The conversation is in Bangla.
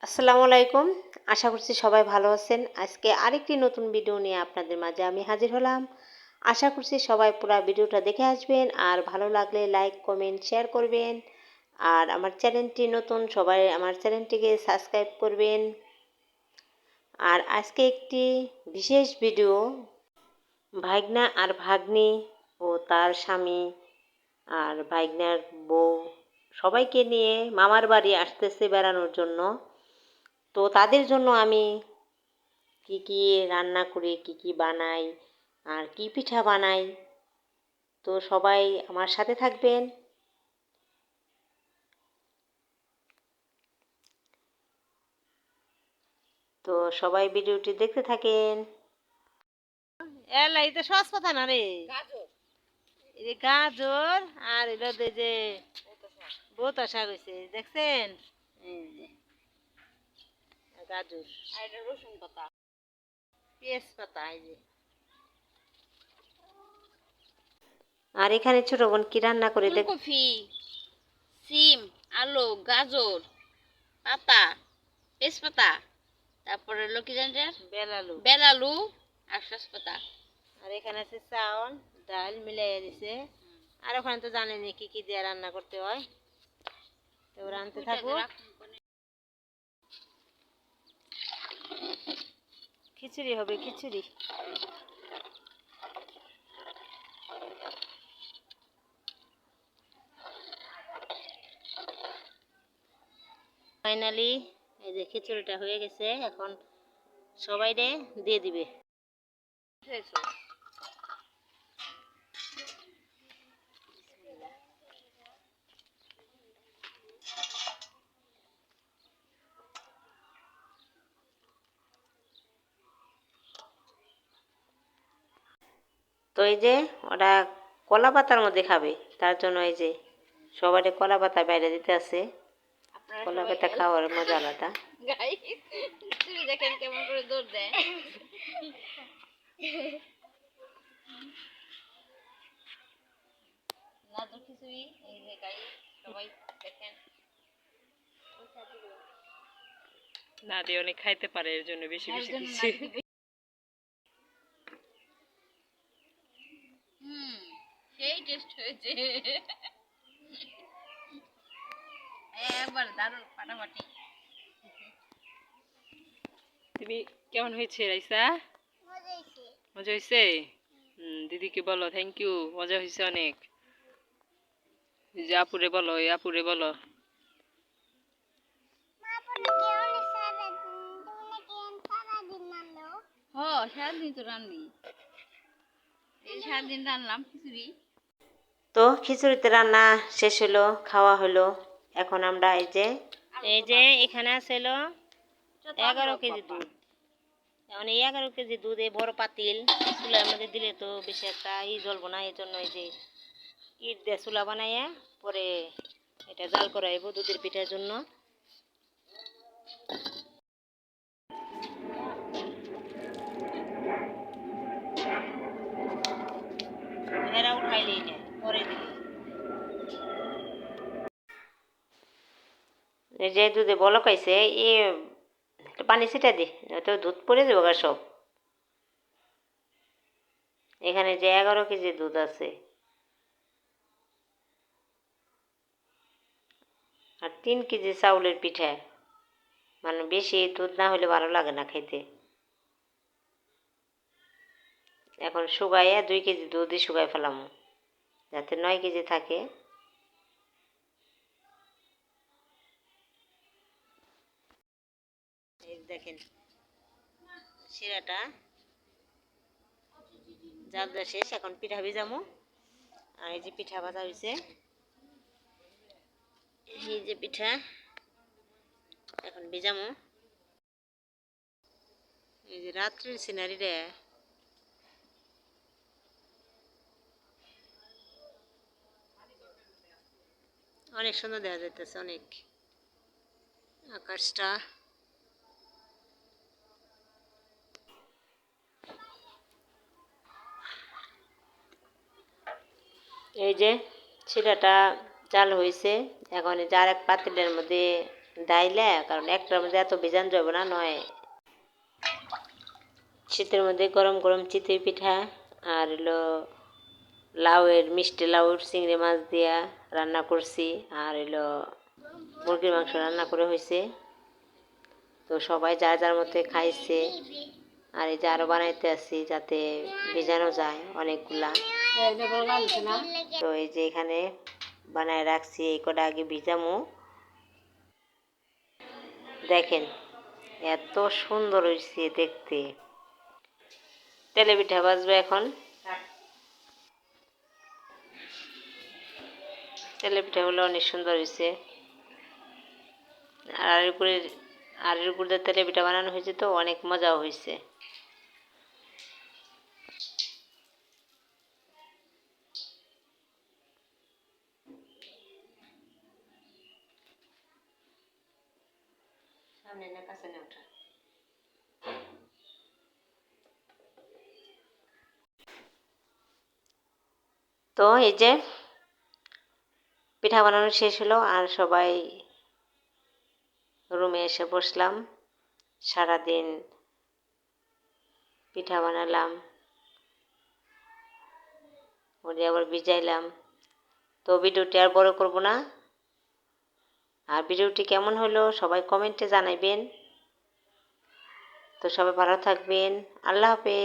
আসসালামু আলাইকুম। আশা করছি সবাই ভালো আছেন। আজকে আরেকটি নতুন ভিডিও নিয়ে আপনাদের মাঝে আমি হাজির হলাম। আশা করছি সবাই পুরো ভিডিওটা দেখে আসবেন আর ভালো লাগলে লাইক, কমেন্ট, শেয়ার করবেন। আর আমার চ্যানেলটি নতুন, সবাই আমার চ্যানেলটিকে সাবস্ক্রাইব করবেন। আর আজকে একটি বিশেষ ভিডিও, ভাইগনা আর ভাগ্নি ও তার স্বামী আর ভাইগনার বউ সবাইকে নিয়ে মামার বাড়ি আসতেছে বেড়ানোর জন্য। তো তাদের জন্য আমি কি কি রান্না করি, কি কি বানাই আর কি পিঠা বানাই, তো সবাই আমার সাথে থাকবেন। তো সবাই ভিডিওটি দেখতে থাকেন। এলা এটা সস কথা না রে, এই গাজর আর এটা যে বোতা শাক হয়েছে, দেখছেন? এই যে গাজর আর এটা রসুন পাতা, পেঁয়াজ পাতা, এই যে। আর এখানে ছোট বোন কি রান্না করে দেখ, ফুলকপি, সিম, আলু, গাজর, পাতা, তেজপাতা, তারপরে হলো কি জানেন, বেলালু বেলালু আর সসপাতা। আর এখানে আছে চাউল ডাল মিলাইয়া দিছে। আর ওখানে তো জানেনি কি কি দিয়ে রান্না করতে হয়, তো রাঁধতে থাকুক। খিচুড়ি হবে, খিচুড়ি। ফাইনালি এই যে খিচুড়িটা হয়ে গেছে, এখন সবাই দিয়ে দিবে। তো এই যে ওরা কলা পাতার মধ্যে খাবে, তার জন্য এই যে সবাই কলা পাতা বাইরে দিতে আছে। কলা পাতা খাওয়ার মজা আলাদা। দেখেন কেমন করে দৌড় দেয়। নাদুর খিচুড়ি, এই যে গাই সবাই দেখেন। না দিয়ে অনেক খাইতে পারে, এর জন্য বেশি বেশি দিচ্ছি। সেই টেস্ট হয়েছে একবার দারুণ ফাটাফাটি। তুমি কেমন হয়েছে রাইসা? মজা হয়েছে? দিদিকে বলো থ্যাংক ইউ, মজা হয়েছে অনেক। যে আপুরে বলো, এই আপুরে বলো। সারাদিন তো রান্নি, এই সারাদিন রান্নাম খিচুড়ি। তো খিচুড়িতে রান্না শেষ হলো, খাওয়া হলো। এখন আমরা এই যে এখানে আছে হলো 11 কেজি দুধ। এখন এই 11 কেজি দুধ এই বড় পাতিল চুলার মধ্যে দিলে তো বেশি একটা জ্বলবো না, এই জন্য এই যে ইট দিয়ে চুলা বানাইয়া পরে এটা জাল করাইব দুধের পিঠার জন্য। এরা উঠাইলেই না, পরে দিলে এই যে দুধে বলক আইছে, একটু পানি ছিটা দি, তো দুধ পড়ে যাবো গা সব। এখানে যে 11 কেজি দুধ আছে আর 3 কেজি চাউলের পিঠা, মানে বেশি দুধ না হলে ভালো লাগে না খেতে। এখন শুকাইয়া 2 কেজি দুধই শুকাই ফেলাম যাতে 9 কেজি থাকে। এই দেখেন শিরাটা জাল দেওয়া শেষ, এখন পিঠা ভিজামো। আর এই যে পিঠা ভাজা হয়েছে, এই যে পিঠা এখন ভিজামো। এই যে রাত্রির সিনারি রে, অনেক সুন্দর দেখা যাইতেছে, অনেক আকাশটা। এই যে শিরাটা জাল হয়েছে, এখন এই যে আরেক পাতিলের মধ্যে ডাইলে, কারণ একটার মধ্যে এত ভেজান যাবে না নয়। শীতের মধ্যে গরম গরম চিতই পিঠা আর হলো লাউয়ের মিষ্টি লাউয়ের চিংড়ি মাছ দিয়া রান্না করছি, আর হলো মুরগির মাংস রান্না করে হয়েছে। তো সবাই যার যার মধ্যে খাইছে, আর এই যে আরও বানাইতে আসছি যাতে ভেজানো যায় অনেকগুলা। তো এই যে এখানে বানায় রাখছি, এই কটা আগে ভিজামো। দেখেন এত সুন্দর হয়েছে দেখতে। তেলে পিঠা ভাজবে এখন। তেলে পিঠাগুলো অনেক সুন্দর হয়েছে। আর আরের গুড়ের তেলে পিঠা বানানো হয়েছে, তো অনেক মজাও হয়েছে। সামনে না কাছে না ওঠা। তো এই যে পিঠা বানানো শেষ হলো, আর সবাই রুমে এসে বসলাম। সারাদিন পিঠা বানালাম, ওরে আবার ভিজাইলাম। তো ভিডিওটি আর বড় করব না। আর ভিডিওটি কেমন হলো সবাই কমেন্টে জানাইবেন। তো সবাই ভালো থাকবেন। আল্লাহ হাফেজ।